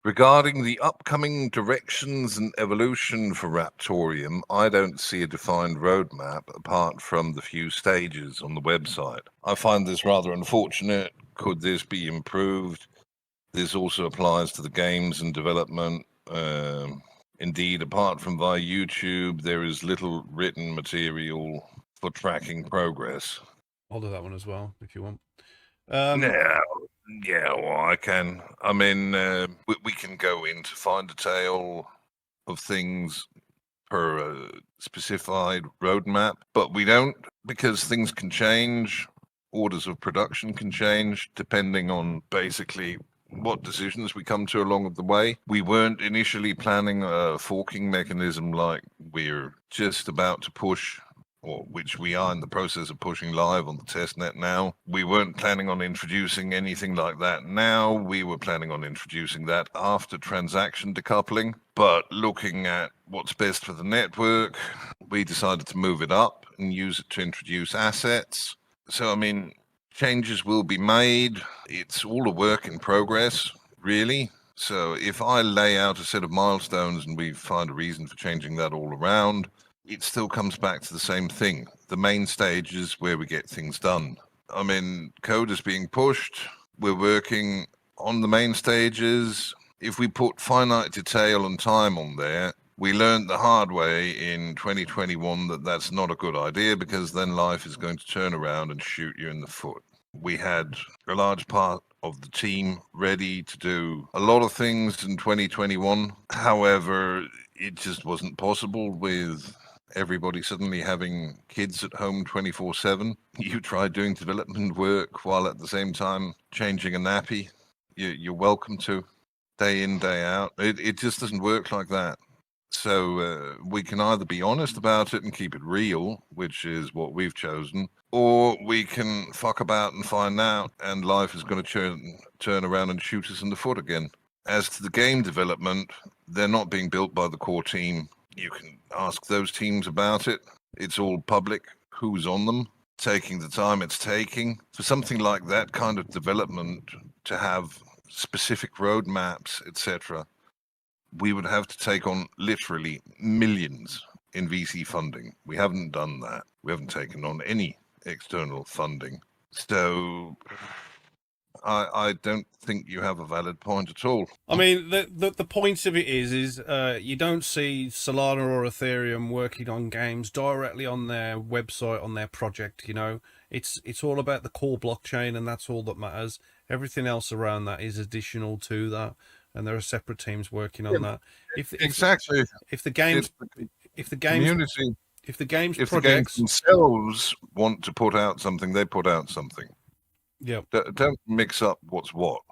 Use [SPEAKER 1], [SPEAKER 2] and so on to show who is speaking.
[SPEAKER 1] Regarding the upcoming directions and evolution for Raptorium, I don't see a defined roadmap apart from the few stages on the website. I find this rather unfortunate. Could this be improved? This also applies to the games and development. Indeed, apart from via YouTube, there is little written material for tracking progress.
[SPEAKER 2] I'll do that one as well if you want.
[SPEAKER 1] Yeah, well, I can. I mean, we can go in to find a tale of things per a specified roadmap, but we don't, because things can change. Orders of production can change depending on basically what decisions we come to along the way. We weren't initially planning a forking mechanism like we're just about to push, or which we are in the process of pushing live on the testnet now. We weren't planning on introducing anything like that now. We were planning on introducing that after transaction decoupling. But looking at what's best for the network, we decided to move it up and use it to introduce assets. So, I mean, changes will be made. It's all a work in progress, really. So if I lay out a set of milestones and we find a reason for changing that all around, it still comes back to the same thing. The main stage is where we get things done. I mean, code is being pushed. We're working on the main stages. If we put finite detail and time on there, we learned the hard way in 2021 that that's not a good idea, because then life is going to turn around and shoot you in the foot. We had a large part of the team ready to do a lot of things in 2021. However, it just wasn't possible with everybody suddenly having kids at home 24/7. You try doing development work while at the same time changing a nappy. You're welcome to, day in, day out. It just doesn't work like that. So we can either be honest about it and keep it real, which is what we've chosen, or we can fuck about and find out, and life is going to turn around and shoot us in the foot again. As to the game development, they're not being built by the core team. You can ask those teams about it. It's all public, who's on them, taking the time it's taking. For something like that kind of development to have specific roadmaps, etc., we would have to take on literally millions in VC funding. We haven't done that. We haven't taken on any external funding. So I don't think you have a valid point at all.
[SPEAKER 2] I mean, the point of it is you don't see Solana or Ethereum working on games directly on their website, on their project. You know, it's all about the core blockchain, and that's all that matters. Everything else around that is additional to that, and there are separate teams working on that. If the games
[SPEAKER 1] themselves want to put out something, they put out something.
[SPEAKER 2] Yeah.
[SPEAKER 1] Don't mix up what's what.